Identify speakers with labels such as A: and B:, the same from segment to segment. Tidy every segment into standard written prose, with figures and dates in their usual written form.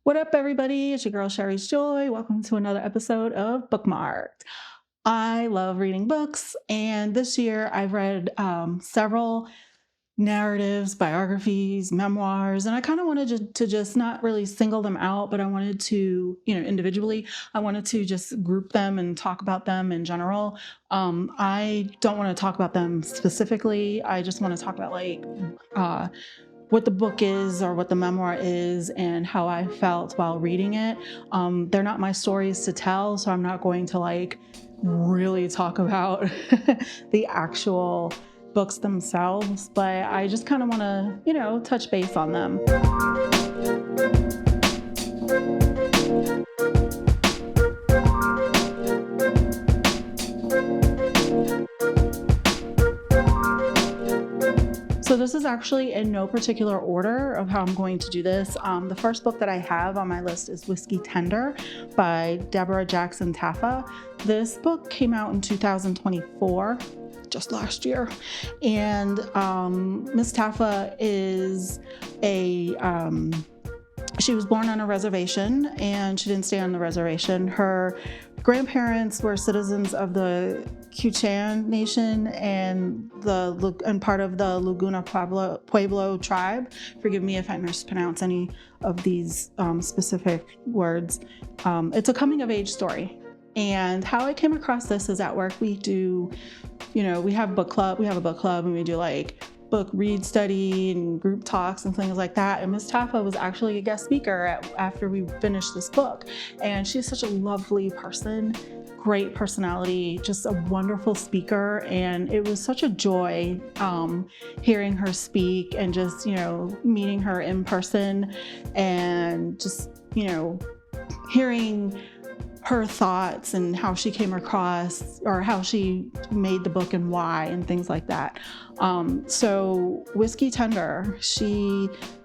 A: What up, everybody? It's your girl, Sherry's Joy. Welcome to another episode of Bookmarked. I love reading books, and this year I've read several narratives, biographies, memoirs, and I kind of wanted to just not really single them out, but I wanted to, individually, I wanted to just group them and talk about them in general. I don't want to talk about them specifically. I just want to talk about uh, what the book is or what the memoir is and how I felt while reading it. They're not my stories to tell, so I'm not going to really talk about the actual books themselves, but I just kind of want to, touch base on them. So this is actually in no particular order of how I'm going to do this. The first book that I have on my list is Whiskey Tender by Deborah Jackson Taffa. This book came out in 2024, just last year. And Miss Taffa is she was born on a reservation and she didn't stay on the reservation. Her grandparents were citizens of the Quechan Nation and part of the Laguna Pueblo tribe. Forgive me if I mispronounce any of these specific words. It's a coming of age story. And how I came across this is at work we do, we have a book club and we do book read study and group talks and things like that. And Miss Taffa was actually a guest speaker after we finished this book. And she's such a lovely person, great personality, just a wonderful speaker. And it was such a joy hearing her speak and just, meeting her in person and just, hearing her thoughts and how she came across or how she made the book and why and things like that. So Whiskey Tender,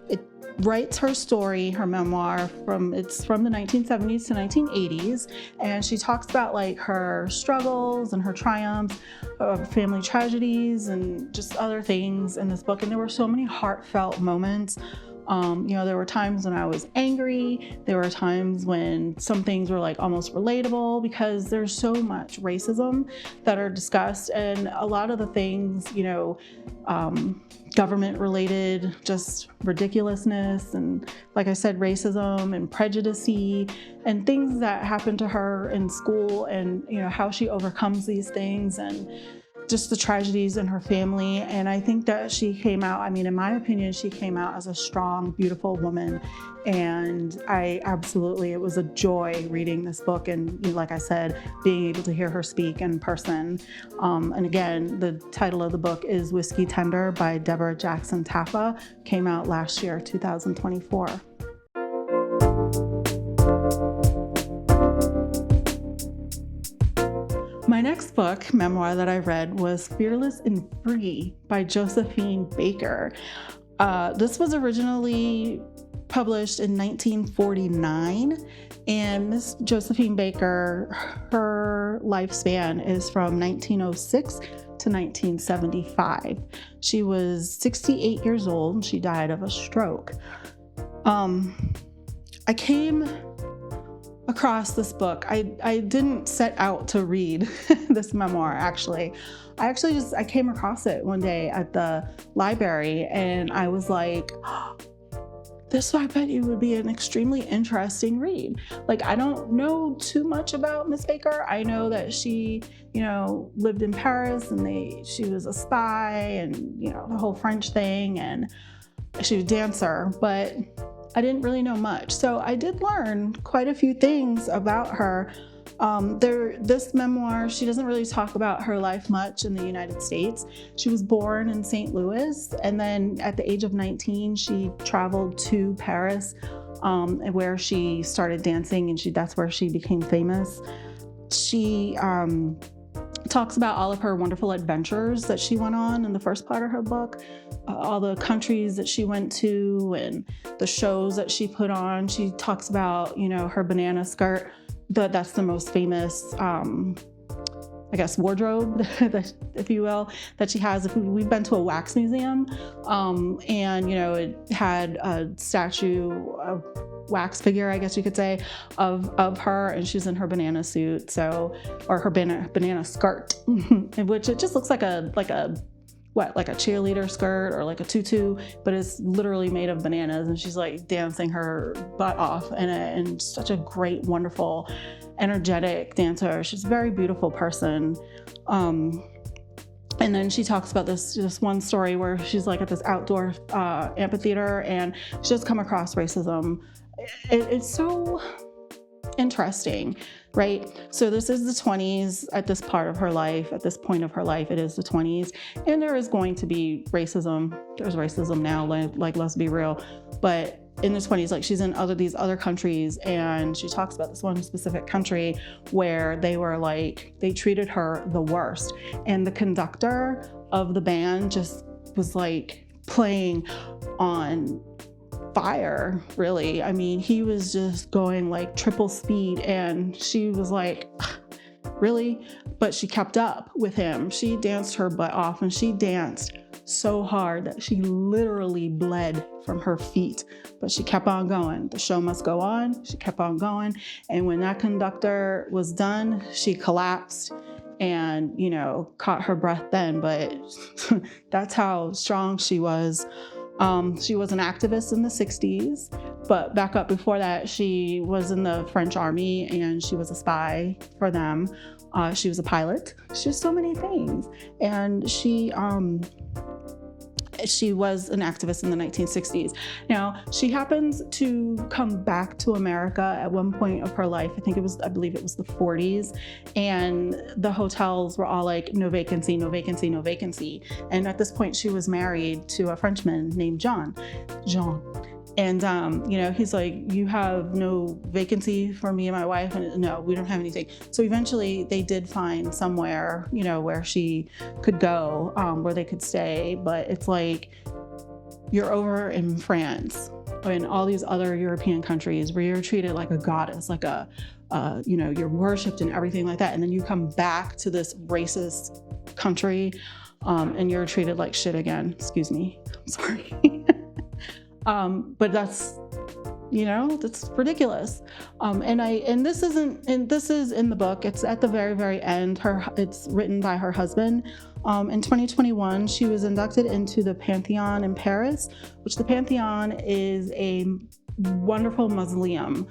A: it writes her story, her memoir it's from the 1970s to 1980s. And she talks about her struggles and her triumphs, family tragedies and just other things in this book. And there were so many heartfelt moments. There were times when I was angry. There were times when some things were almost relatable because there's so much racism that are discussed, and a lot of the things, government related, just ridiculousness, and like I said, racism and prejudice and things that happen to her in school, and how she overcomes these things and just the tragedies in her family. And I think that she came out, in my opinion, she came out as a strong, beautiful woman. And it was a joy reading this book. And like I said, being able to hear her speak in person. And again, the title of the book is Whiskey Tender by Deborah Jackson Taffa, came out last year, 2024. My next book, memoir that I read was Fearless and Free by Josephine Baker. This was originally published in 1949, and Miss Josephine Baker, her lifespan is from 1906 to 1975. She was 68 years old and she died of a stroke. I came across this book. I didn't set out to read this memoir, actually. I came across it one day at the library and I was like, this, I bet you would be an extremely interesting read. I don't know too much about Miss Baker. I know that she, lived in Paris and she was a spy and, the whole French thing, and she was a dancer, but I didn't really know much. So I did learn quite a few things about her. This memoir, she doesn't really talk about her life much in the United States. She was born in St. Louis, and then at the age of 19, she traveled to Paris, where she started dancing, and that's where she became famous. She talks about all of her wonderful adventures that she went on in the first part of her book, all the countries that she went to and the shows that she put on. She talks about, her banana skirt. That's the most famous, wardrobe, if you will, that she has. We've been to a wax museum, and, it had a statue of wax figure, I guess you could say, of her, and she's in her banana suit, or her banana skirt, which it just looks like a cheerleader skirt or like a tutu, but it's literally made of bananas, and she's like dancing her butt off, and such a great, wonderful, energetic dancer. She's a very beautiful person. And then she talks about this one story where she's like at this outdoor amphitheater, and she just come across racism. It's so interesting, right? So this is the 20s at this part of her life, at this point of her life, it is the 20s. And there is going to be racism. There's racism now, like let's be real. But in the 20s, like she's in these other countries, and she talks about this one specific country where they treated her the worst. And the conductor of the band just was like playing on fire, really. I mean, he was just going like triple speed, and she was like, really? But she kept up with him. She danced her butt off, and she danced so hard that she literally bled from her feet, but she kept on going. The show must go on. She kept on going. And when that conductor was done, she collapsed and, caught her breath then, but that's how strong she was. She was an activist in the 60s, but back up before that, she was in the French army, and she was a spy for them. She was a pilot. She was so many things. And she was an activist in the 1960s. Now, she happens to come back to America at one point of her life. I believe it was the 40s. And the hotels were all like, no vacancy, no vacancy, no vacancy. And at this point, she was married to a Frenchman named Jean. And, he's like, you have no vacancy for me and my wife? And no, we don't have anything. So eventually they did find somewhere, where she could go, where they could stay. But it's like, you're over in France or in all these other European countries where you're treated like a goddess, like you're worshipped and everything like that. And then you come back to this racist country, and you're treated like shit again. Excuse me. I'm sorry. But that's ridiculous. And this is in the book. It's at the very, very end. It's written by her husband. In 2021, she was inducted into the Pantheon in Paris, which the Pantheon is a wonderful mausoleum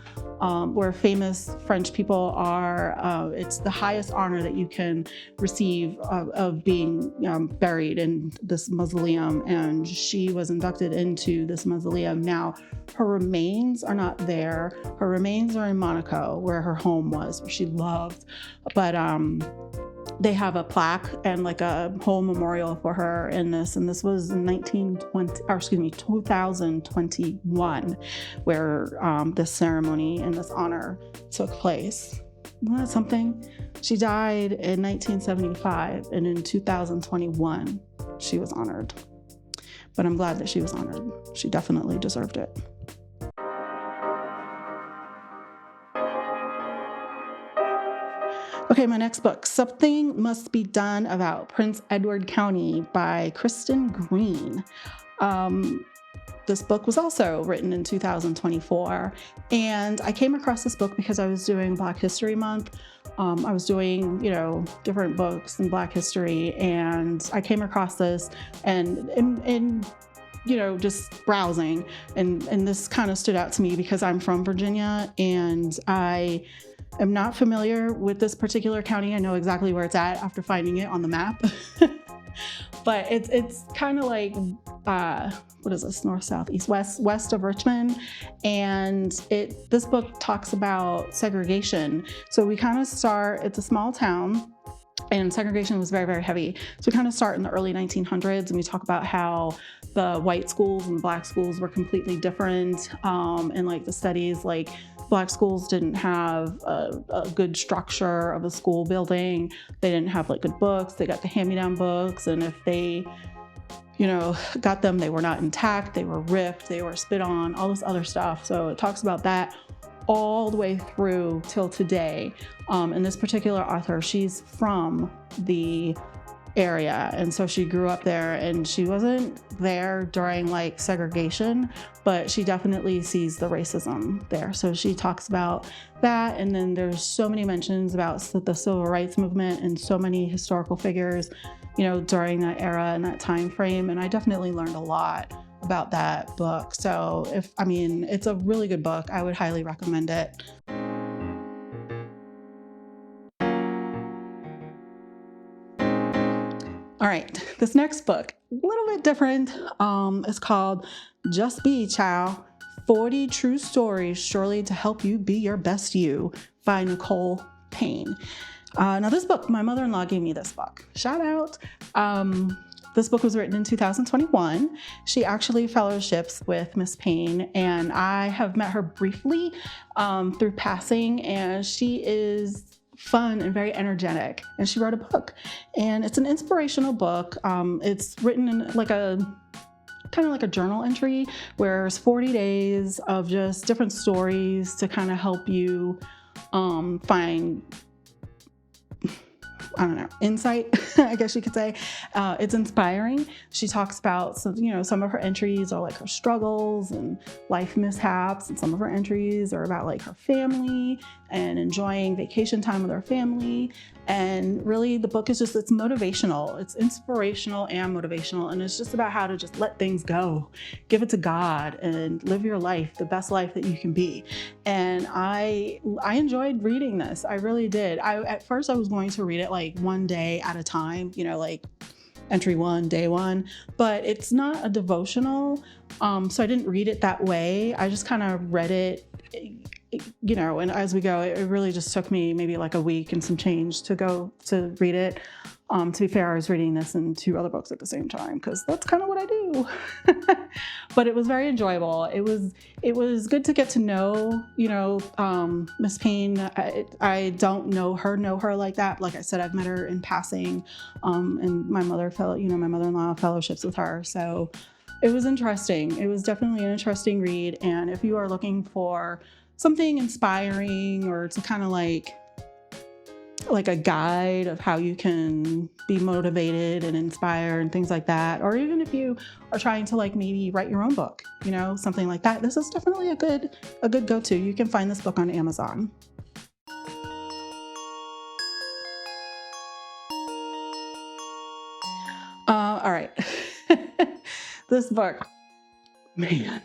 A: where famous French people are. It's the highest honor that you can receive of being buried in this mausoleum, and she was inducted into this mausoleum. Now, her remains are not there. Her remains are in Monaco, where her home was, where she loved, but they have a plaque and like a whole memorial for her in this. And this was in 2021, where this ceremony and this honor took place. Isn't that something? She died in 1975, and in 2021, she was honored. But I'm glad that she was honored. She definitely deserved it. Okay, my next book, Something Must Be Done About Prince Edward County by Kristen Green. This book was also written in 2024, and I came across this book because I was doing Black History Month. I was doing, different books in Black history, and I came across this and just browsing, and this kind of stood out to me because I'm from Virginia, and I am not familiar with this particular county. I know exactly where it's at after finding it on the map. But it's kind of like, what is this? North, south, east, west of Richmond. And this book talks about segregation. So we kind of start, it's a small town, and segregation was very, very heavy. So we kind of start in the early 1900s, and we talk about how the white schools and black schools were completely different. And like the studies, like Black schools didn't have a good structure of a school building. They didn't have like good books. They got the hand-me-down books, and if they, got them, they were not intact. They were ripped. They were spit on. All this other stuff. So it talks about that all the way through till today. And this particular author, she's from the area. And so she grew up there, and she wasn't there during like segregation, but she definitely sees the racism there. So she talks about that. And then there's so many mentions about the civil rights movement and so many historical figures, you know, during that era and that time frame. And I definitely learned a lot about that book. So it's a really good book. I would highly recommend it. All right, this next book, a little bit different. It's called Just Be Child, 40 True Stories Surely to Help You Be Your Best You by Nicole Payne. Now this book, my mother-in-law gave me this book. Shout out. This book was written in 2021. She actually fellowships with Miss Payne, and I have met her briefly through passing, and she is fun and very energetic. And she wrote a book, and it's an inspirational book. It's written in like a kind of like a journal entry where it's 40 days of just different stories to kind of help you find, I don't know, insight, I guess you could say. It's inspiring. She talks about some of her entries are like her struggles and life mishaps, and some of her entries are about like her family and enjoying vacation time with her family. And really the book is it's motivational. It's inspirational and motivational. And it's just about how to just let things go, give it to God, and live your life, the best life that you can be. And I enjoyed reading this. I really did. At first I was going to read it like one day at a time, like entry one, day one, but it's not a devotional. So I didn't read it that way. I just kind of read it, and as we go, it really just took me maybe like a week and some change to go to read it. To be fair, I was reading this and 2 other books at the same time because that's kind of what I do. But it was very enjoyable. It was good to get to know, Miss Payne. I don't know her like that. Like I said, I've met her in passing, and my mother-in-law fellowships with her. So it was interesting. It was definitely an interesting read. And if you are looking for something inspiring or to kind of like a guide of how you can be motivated and inspired and things like that, or even if you are trying to like maybe write your own book, something like that, this is definitely a good go-to. You can find this book on Amazon. All right. This book, man,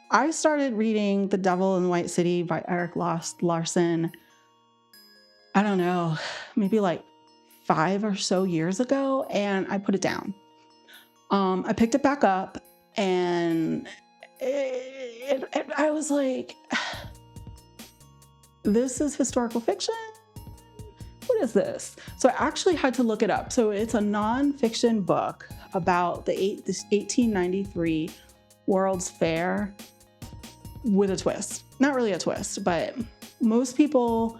A: I started reading The Devil in the White City by Erik Larson, I don't know, maybe like 5 or so years ago, and I put it down. I picked it back up, and I was like, this is historical fiction? What is this? So I actually had to look it up. So it's a nonfiction book about this 1893 World's Fair with a twist. Not really a twist, but most people,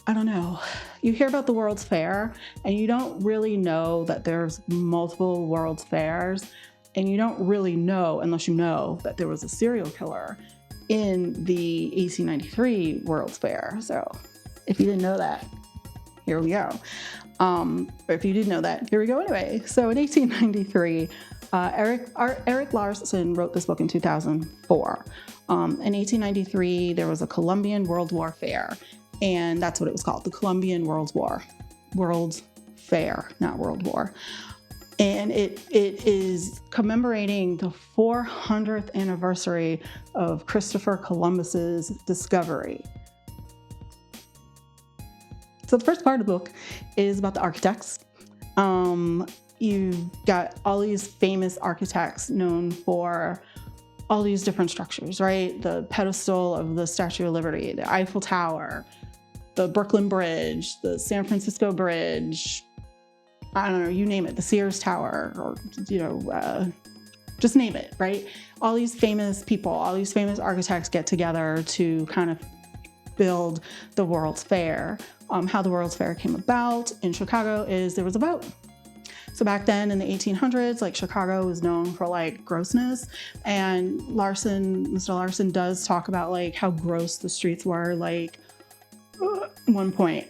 A: I don't know, you hear about the World's Fair and you don't really know that there's multiple World's Fairs, and you don't really know unless you know that there was a serial killer in the 1893 World's Fair. So if you didn't know that, here we go. Or if you did know that, here we go anyway. So in 1893, Erik Larson wrote this book in 2004. In 1893, there was a Columbian World War Fair, and that's what it was called, the Columbian World Fair, not World War. And it is commemorating the 400th anniversary of Christopher Columbus's discovery. So the first part of the book is about the architects. You've got all these famous architects known for all these different structures, right? The pedestal of the Statue of Liberty, the Eiffel Tower, the Brooklyn Bridge, the San Francisco Bridge, I don't know, you name it, the Sears Tower, or, just name it, right? All these famous people, all these famous architects get together to kind of build the World's Fair. How the World's Fair came about in Chicago is there was a vote. So back then in the 1800s, like Chicago was known for like grossness, and Mr. Larson does talk about like how gross the streets were, like one point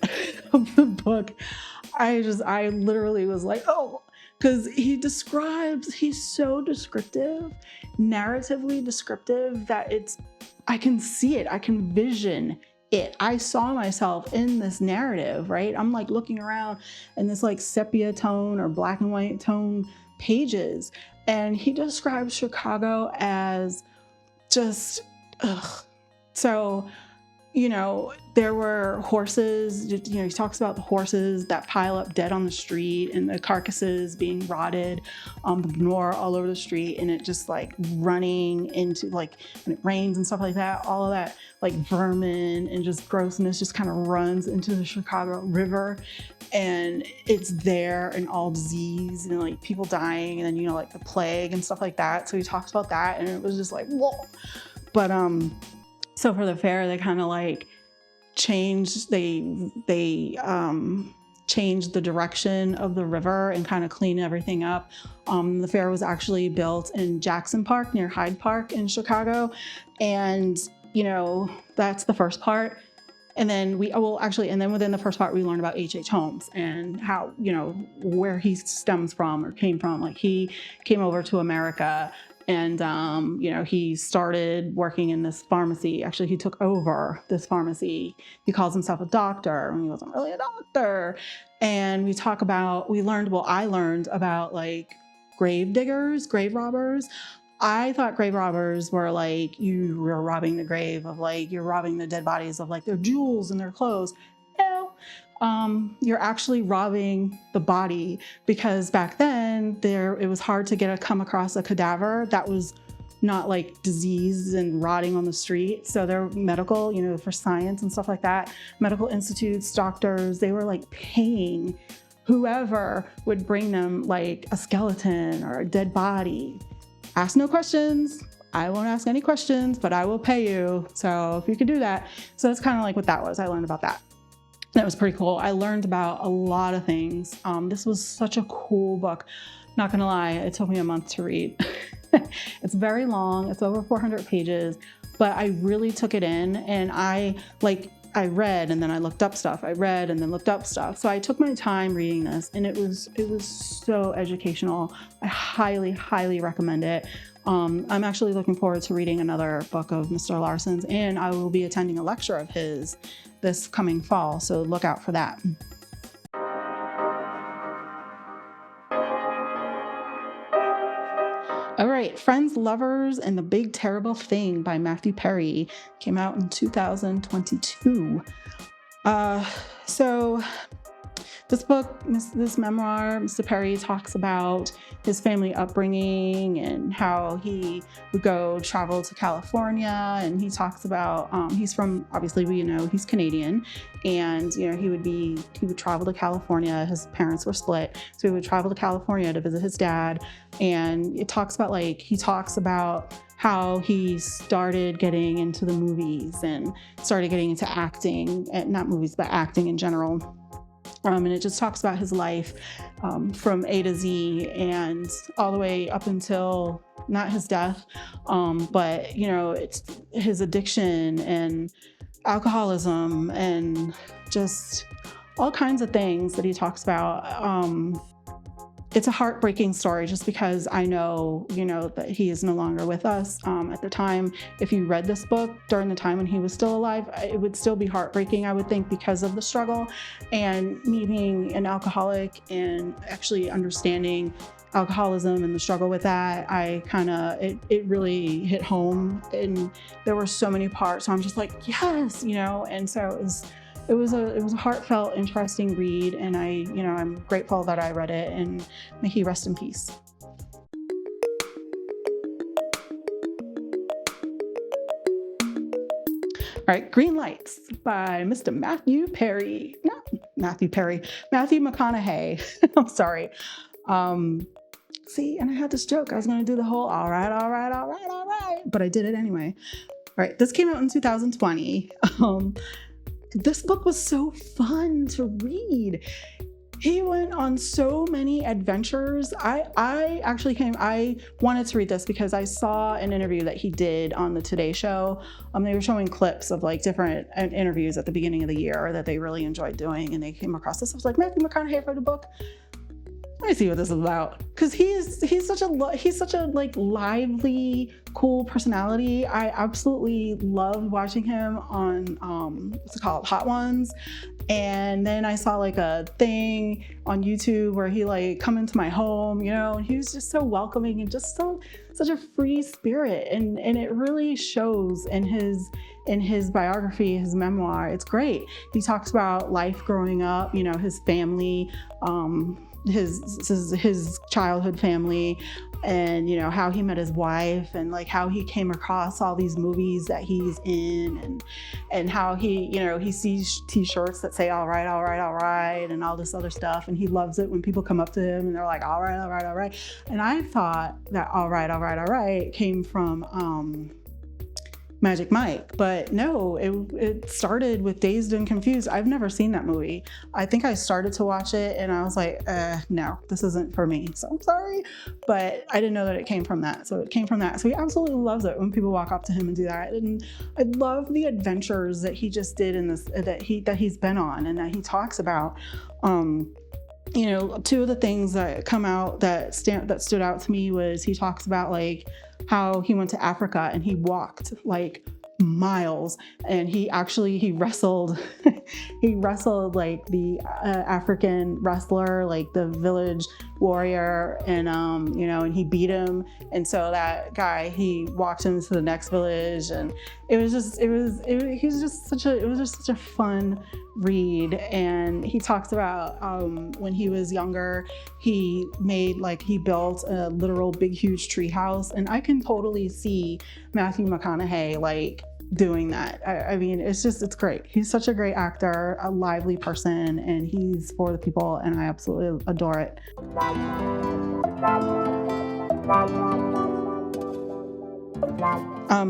A: of the book. I literally was like, oh, because he's so descriptive, narratively descriptive, that I can see it, I can vision it. I saw myself in this narrative, right? I'm like looking around in this like sepia tone or black and white tone pages, and he describes Chicago as just, ugh. So, there were horses, he talks about the horses that pile up dead on the street and the carcasses being rotted, the manure all over the street, and it just like running into like, when it rains and stuff like that, all of that like vermin and just grossness just kind of runs into the Chicago River, and it's there, and all disease and like people dying, and then, like the plague and stuff like that. So he talks about that, and it was just like, whoa. But, so for the fair, they kind of like changed the direction of the river and kind of clean everything up. The fair was actually built in Jackson Park near Hyde Park in Chicago. And, that's the first part. And then within the first part, we learned about H.H. Holmes and how, where he stems from or came from. Like he came over to America, and, he started working in this pharmacy. Actually, he took over this pharmacy. He calls himself a doctor when he wasn't really a doctor. And I learned about like grave diggers, grave robbers. I thought grave robbers were like, you were robbing the grave of like, you're robbing the dead bodies of like their jewels and their clothes. No. You're actually robbing the body, because back then it was hard to come across a cadaver that was not like diseased and rotting on the street. So they're medical, for science and stuff like that. Medical institutes, doctors, they were like paying whoever would bring them like a skeleton or a dead body. Ask no questions. I won't ask any questions, but I will pay you. So if you could do that. So that's kind of like what that was. I learned about that. That was pretty cool. I learned about a lot of things. This was such a cool book. Not gonna lie, it took me a month to read. It's very long. It's over 400 pages, but I really took it in, and I read and then I looked up stuff. I read and then looked up stuff. So I took my time reading this, and it was so educational. I highly, highly recommend it. I'm actually looking forward to reading another book of Mr. Larson's, and I will be attending a lecture of his this coming fall. So look out for that. All right, Friends, Lovers, and the Big Terrible Thing by Matthew Perry came out in 2022. So this book, this memoir, Mr. Perry talks about his family upbringing and how he would go travel to California. And he talks about, he's from, obviously, he's Canadian, and, he would travel to California. His parents were split, so he would travel to California to visit his dad. And he talks about how he started getting into the movies and started getting into acting, not movies, but acting in general. And it just talks about his life from A to Z, and all the way up until not his death, but it's his addiction and alcoholism and just all kinds of things that he talks about. It's a heartbreaking story, just because I know, that he is no longer with us. At the time, if you read this book during the time when he was still alive, it would still be heartbreaking, I would think, because of the struggle. And me being an alcoholic and actually understanding alcoholism and the struggle with that, it really hit home. And there were so many parts, so I'm just like, yes, and so it was a heartfelt, interesting read, and I'm grateful that I read it, and may he rest in peace. All right, Green Lights by Mr. Matthew Perry. No, Matthew Perry. Matthew McConaughey. I'm sorry. See, and I had this joke. I was going to do the whole all right, but I did it anyway. All right, this came out in 2020. This book was so fun to read. He went on so many adventures. I wanted to read this because I saw an interview that he did on the Today Show. They were showing clips of like different interviews at the beginning of the year that they really enjoyed doing, and they came across this. I was like, Matthew McConaughey wrote a book. Let me see what this is about, because he's such a like lively, cool personality. I absolutely love watching him on what's it called, Hot Ones. And then I saw like a thing on YouTube where he like come into my home, and he was just so welcoming and just such a free spirit, and it really shows in his biography, his memoir. It's great. He talks about life growing up, his family, his childhood family, and how he met his wife, and like how he came across all these movies that he's in, and how he sees t-shirts that say all right, all right, all right, and all this other stuff, and he loves it when people come up to him and they're like, all right, all right, all right. And I thought that all right, all right, all right came from Magic Mike, but no, it started with Dazed and Confused. I've never seen that movie. I think I started to watch it and I was like, no, this isn't for me. So I'm sorry, but I didn't know that it came from that. So it came from that. So he absolutely loves it when people walk up to him and do that. And I love the adventures that he just did in this, that he's been on and that he talks about. Two of the things that come out that stood out to me was he talks about like how he went to Africa and he walked like miles, and he wrestled he wrestled like the African wrestler, like the village warrior, and and he beat him, and so that guy, he walked him to the next village, and it was just such a fun read. And he talks about when he was younger, he built a literal big huge tree house, and I can totally see Matthew McConaughey like doing that. I mean, it's great. He's such a great actor, a lively person, and he's for the people, and I absolutely adore it.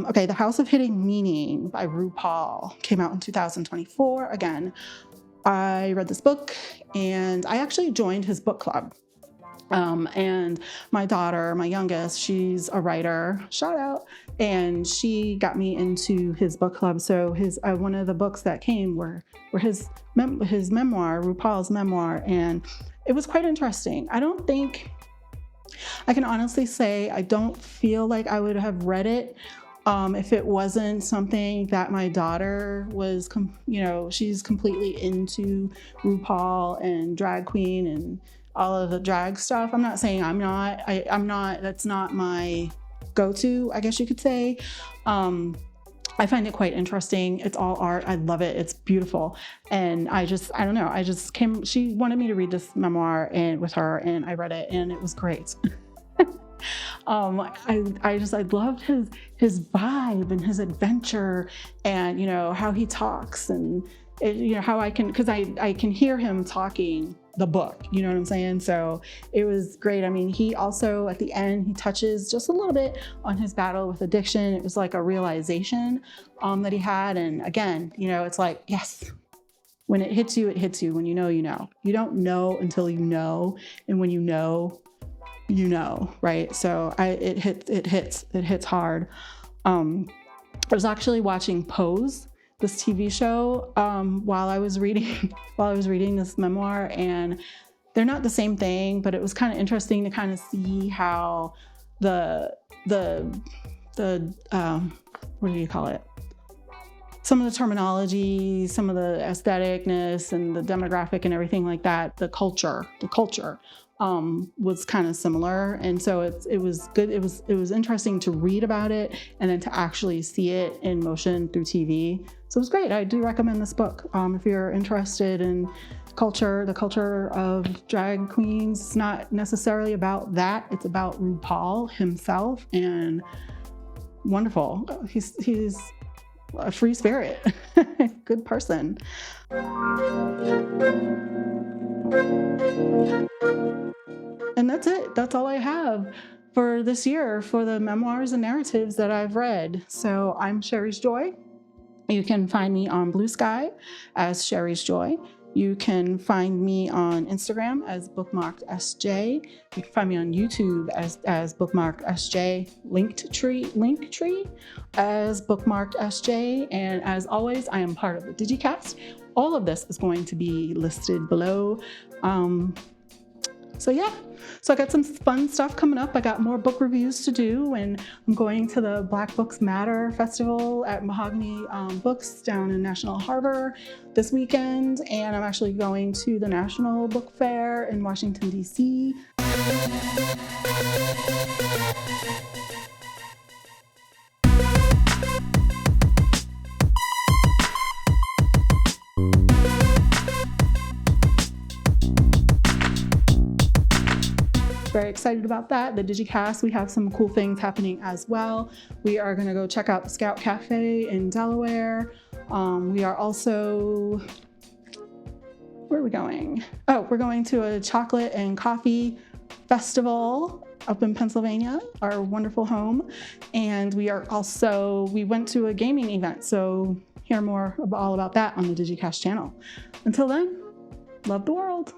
A: Okay, The House of Hidden Meaning by RuPaul came out in 2024. Again, I read this book and I actually joined his book club. And my daughter, my youngest, she's a writer, shout out, and she got me into his book club. So his one of the books that came were his memoir, RuPaul's memoir, and it was quite interesting. I can honestly say I don't feel like I would have read it if it wasn't something that my daughter was, she's completely into RuPaul and drag queen and all of the drag stuff. I'm not saying I'm not, that's not my go-to, I guess you could say. I find it quite interesting. It's all art. I love it. It's beautiful. And I don't know. She wanted me to read this memoir with her, and I read it, and it was great. I loved his vibe and his adventure, and how he talks, and how I can hear him talking the book, you know what I'm saying? So it was great. I mean, he also at the end, he touches just a little bit on his battle with addiction. It was like a realization that he had, and again, it's like, yes, when it hits you, it hits you. When you know, you don't know until you know, and when you know, right? So it hits hard. I was actually watching Pose, this TV show, while I was reading this memoir, and they're not the same thing, but it was kind of interesting to kind of see how the what do you call it? Some of the terminology, some of the aestheticness and the demographic and everything like that, the culture was kind of similar. And so it was good. It was interesting to read about it and then to actually see it in motion through TV. So it was great. I do recommend this book. If you're interested in the culture of drag queens. It's not necessarily about that. It's about RuPaul himself, and wonderful. He's a free spirit, good person. And that's it. That's all I have for this year for the memoirs and narratives that I've read. So I'm Sherry's Joy. You can find me on Blue Sky as Sherry's Joy. You can find me on Instagram as bookmarkedSJ. You can find me on YouTube as bookmarkedSJ, Linktree as bookmarkedSJ. And as always, I am part of the DigiKast. All of this is going to be listed below. So yeah, so I got some fun stuff coming up. I got more book reviews to do, and I'm going to the Black Books Matter Festival at Mahogany Books down in National Harbor this weekend, and I'm actually going to the National Book Fair in Washington, D.C. Very excited about that. The DigiKast, we have some cool things happening as well. We are going to go check out the Scout Cafe in Delaware. We are also, where are we going? Oh, we're going to a chocolate and coffee festival up in Pennsylvania, our wonderful home. And we went to a gaming event. So hear more all about that on the DigiKast channel. Until then, love the world.